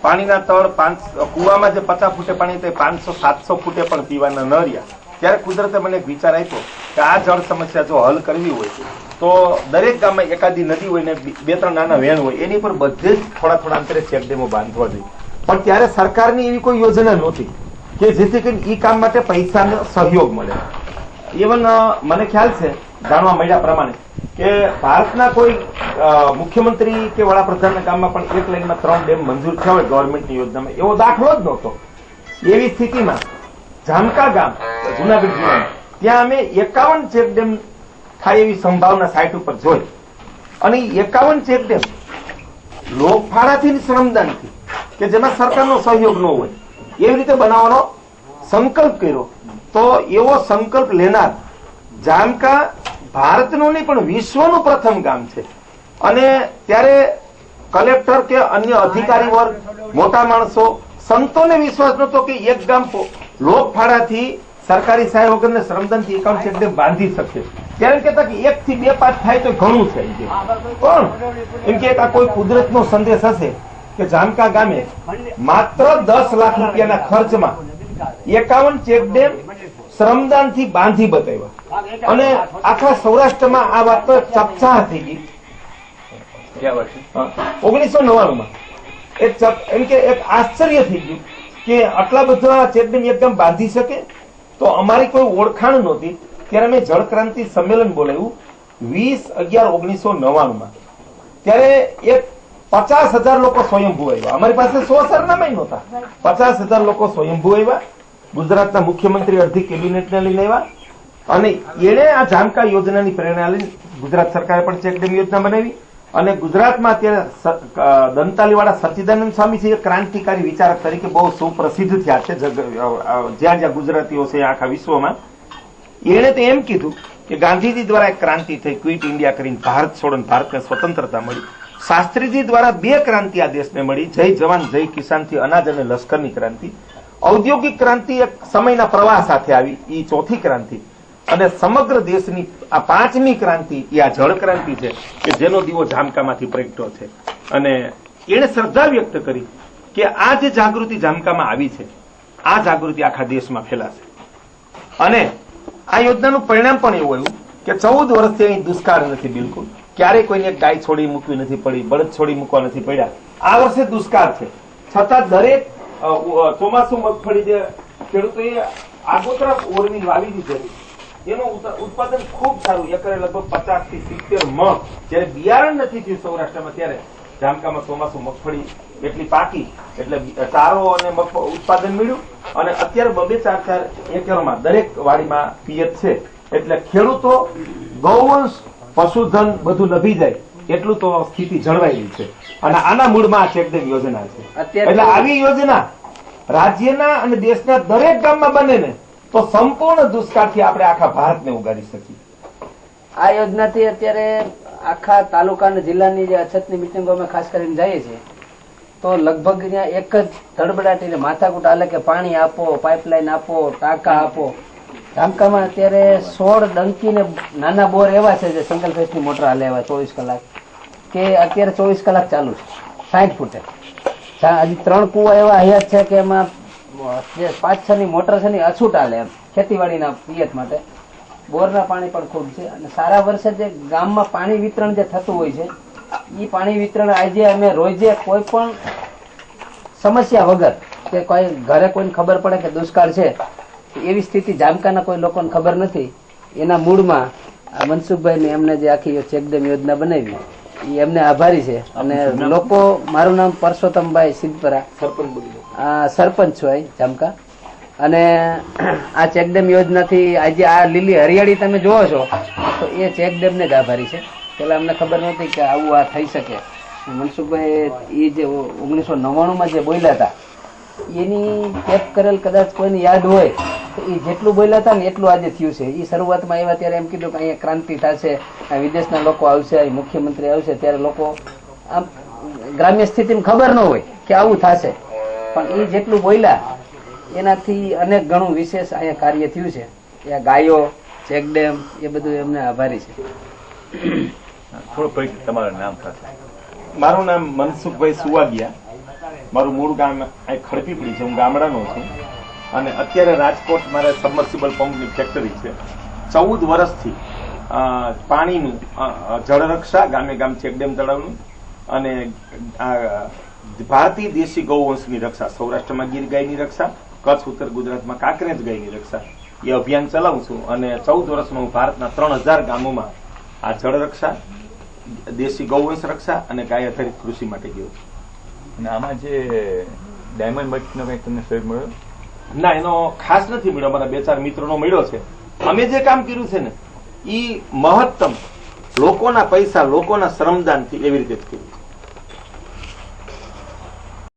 પાણીના તળ 5 કુવામાં જે 50 ફૂટે પાણી તે 500-700 ફૂટે પણ પીવાના ન રહ્યા. ત્યારે કુદરતે મને એક વિચાર આપ્યો કે આ જળ સમસ્યા જો હલ કરવી હોય તો દરેક ગામમાં એકાદી નદી હોય ને 2-3 નાના વેણ હોય એની પર બધે જ થોડા અંતરે ચેકડેમો બાંધવા જોઈએ. પણ ત્યારે સરકારની એવી કોઈ યોજના નહોતી કે જેથી કરીને ઈ કામ માટે પૈસાનો સહયોગ મળે. ઇવન મને ખ્યાલ છે જાણવા મળ્યા પ્રમાણે કે ભારતના કોઈ મુખ્યમંત્રી કે વડાપ્રધાનના કામમાં પણ એક લાઈનમાં 3 ડેમ મંજૂર થયા હોય ગવર્મેન્ટની યોજનામાં એવો દાખલો જ નહોતો. એવી સ્થિતિમાં જામકા ગામ જુનાગઢ જિલ્લામાં ત્યાં અમે 51 ચેકડેમ થાય એવી સંભાવના સાઇટ ઉપર જોઈ અને 51 ચેકડેમ લોકફાળાથી શ્રમદાનથી કે જેમાં સરકારનો સહયોગ ન હોય એવી રીતે બનાવવાનો સંકલ્પ કર્યો. તો એવો સંકલ્પ લેનાર જામકા ભારતનું નહીં પણ વિશ્વનું પ્રથમ ગામ છે. અને ત્યારે કલેક્ટર કે અન્ય અધિકારી વર્ગ મોટા માણસો સંતોને વિશ્વાસ નહોતો કે એક ગામ લોકફાળાથી સરકારી સહાય વગરને શ્રમદાનથી 51 ચેકડેમ બાંધી શકશે. ત્યારે કહેતા કે 1 થી 2 પાસ થાય તો ઘણું છે. પણ એમ કે આ કોઈ કુદરતનો સંદેશ હશે કે જામકા ગામે માત્ર 10 લાખ રૂપિયાના ખર્ચમાં 51 ચેકડેમ શ્રમદાનથી બાંધી બતાવ્યા અને આખા સૌરાષ્ટ્રમાં આ વાત પર ચર્ચા થઈ ગઈ. 1999માં એમ કે એક આશ્ચર્ય થઈ ગયું કે આટલા બધા ચેકડેમ એક ગામ બાંધી શકે. તો અમારી કોઈ ઓળખાણ નહોતી. ત્યારે મેં જળક્રાંતિ સંમેલન બોલાવ્યું 20/11/1999માં. ત્યારે એક 50,000 લોકો સ્વયંભૂ આવ્યા. અમારી પાસે 100 સરનામા નહોતા. 50,000 લોકો સ્વયંભૂ આવ્યા. ગુજરાતના મુખ્યમંત્રી અડધી કેબિનેટને લઈને આવ્યા અને એણે આ જામકા યોજનાની પ્રેરણા લઈને ગુજરાત સરકારે પણ ચેકડેમ યોજના બનાવી. અને ગુજરાતમાં અત્યારે દંતાલીવાળા સચ્ચિદાનંદ સ્વામી છે એ ક્રાંતિકારી વિચારક તરીકે બહુ સુપ્રસિદ્ધ થયા છે જ્યાં જ્યાં ગુજરાતીઓ છે આખા વિશ્વમાં. એણે તો એમ કીધું કે ગાંધીજી દ્વારા એક ક્રાંતિ થઈ, ક્વિટ ઇન્ડિયા કરીને ભારત છોડો, ભારતને સ્વતંત્રતા મળી. શાસ્ત્રીજી દ્વારા 2 ક્રાંતિ આ દેશને મળી, જય જવાન જય કિસાનથી અનાજ અને લશ્કરની ક્રાંતિ. ઔદ્યોગિક ક્રાંતિ એક સમયના પ્રવાહ સાથે આવી, એ 4થી ક્રાંતિ. અને સમગ્ર દેશની આ 5મી ક્રાંતિ એ આ જળ ક્રાંતિ છે કે જેનો દીવો જામકામાંથી પ્રગટ્યો છે. અને એણે શ્રદ્ધા વ્યક્ત કરી કે આ જે જાગૃતિ જામકામાં આવી છે આ જાગૃતિ આખા દેશમાં ફેલાશે. અને આ યોજનાનું પરિણામ પણ એવું આવ્યું કે 14 વર્ષથી અહીં દુષ્કાળ નથી. બિલકુલ ક્યારેય કોઈને ગાય છોડી મૂકવી નથી પડી, બળદ છોડી મૂકવા નથી પડ્યા. આ વર્ષે દુષ્કાળ છે છતાં દરેક ચોમાસુ મગફળી જે ખેડૂતોએ આગોતરા ઓરવી વાવી દીધેલી એનું ઉત્પાદન ખૂબ સારું, એકરે લગભગ 50 થી 70 મણ. જયારે બિયારણ નથી થયું સૌરાષ્ટ્રમાં ત્યારે જામકામાં ચોમાસું મગફળી એટલી પાકી એટલે ચારો અને ઉત્પાદન મળ્યું. અને અત્યારે 2-4 એકરોમાં દરેક વાડીમાં પિયત છે એટલે ખેડૂતો ગૌવંશ પશુધન બધું લભી જાય એટલું તો સ્થિતિ જળવાયેલી છે. અને આના મૂળમાં આ ચેકડેમ યોજના છે. એટલે આવી યોજના રાજ્યના અને દેશના દરેક ગામમાં બને ને તો સંપૂર્ણ દુષ્કાળથી આપણે આખા ભારતને ઉગાડી શકીએ. આ યોજનાથી અત્યારે આખા તાલુકા અને જિલ્લાની જે અછતની મિટિંગોમાં ખાસ કરીને જઈએ છીએ તો લગભગ ત્યાં એક જ ધડબડાટીને માથાકૂટ હાલે કે પાણી આપો, પાઇપલાઇન આપો, ટાંકા આપો. જામકામાં અત્યારે 16 ડંકીને નાના બોર એવા છે જે સિંગલ ફેસની મોટર હાલે એવા 24 કલાક કે અત્યારે 24 કલાક ચાલુ છે 60 ફૂટે. હજી 3 કુવા એવા હયાત છે કે એમાં જે 5-6 ની મોટર છે ને અછૂટ હાલે એમ ખેતીવાડીના પિયત માટે. બોરના પાણી પણ ખૂબ છે અને સારા વર્ષે જે ગામમાં પાણી વિતરણ જે થતું હોય છે એ પાણી વિતરણ આજે અમે રોજે કોઈ પણ સમસ્યા વગર કે કોઈ ઘરે કોઈને ખબર પડે કે દુષ્કાળ છે એવી સ્થિતિ જામકાના કોઈ લોકોને ખબર નથી. એના મૂળમાં મનસુખભાઈ ને એમને જે આખી ચેકડેમ યોજના બનાવી એ એમને આભારી છે. અને લોકો, મારું નામ પરસોત્તમભાઈ સિદ્ધપરા, સરપંચ છું જામકા. અને આ ચેકડેમ યોજનાથી આજે આ લીલી હરિયાળી તમે જોવો છો તો એ ચેકડેમને જ આભારી છે. પેલા અમને ખબર નહોતી કે આવું આ થઈ શકે. મનસુખભાઈ એ જે 1999માં જે બોલ્યા હતા એની ટેપ કરેલ કદાચ કોઈને યાદ હોય તો એ જેટલું બોલ્યા હતા ને એટલું આજે થયું છે. એ શરૂઆતમાં આવ્યા ત્યારે એમ કીધું કે અહીંયા ક્રાંતિ થશે, વિદેશના લોકો આવશે, મુખ્યમંત્રી આવશે, ત્યારે લોકો આમ ગ્રામ્ય સ્થિતિમાં ખબર ન હોય કે આવું થશે. પણ એ જેટલું બોલ્યા એનાથી અનેક ઘણું વિશેષ અહીંયા કાર્ય થયું છે. એ ગાયો, ચેકડેમ એ બધું એમને આભારી છે. થોડું તમારું નામ સાથે. મારું નામ મનસુખભાઈ સુવાગિયા, મારું મૂળ ગામ અહીં ખડપીપળી છે, હું ગામડાનો છું અને અત્યારે રાજકોટ મારે સબમર્સિબલ પંપની ફેક્ટરી છે. 14 વર્ષથી પાણીનું જળરક્ષા ગામે ગામ ચેકડેમ તળાવનું અને ભારતીય દેશી ગૌવંશની રક્ષા, સૌરાષ્ટ્રમાં ગીર ગાયની રક્ષા, કચ્છ ઉત્તર ગુજરાતમાં કાંકરેજ ગાયની રક્ષા, એ અભિયાન ચલાવું છું અને 14 વર્ષમાં હું ભારતના 3000 ગામોમાં આ જળરક્ષા, દેશી ગૌવંશ રક્ષા અને ગાય આધારિત કૃષિ માટે ગયો છું. અને આમાં જે ડાયમંડ બચનો કંઈક તમને સહયોગ મળ્યો? ના, એનો ખાસ નથી મળ્યો, અમારા 2-4 મિત્રોનો મળ્યો છે. અમે જે કામ કર્યું છે ને એ મહત્તમ લોકોના પૈસા, લોકોના શ્રમદાનથી એવી રીતે જ કર્યું છે.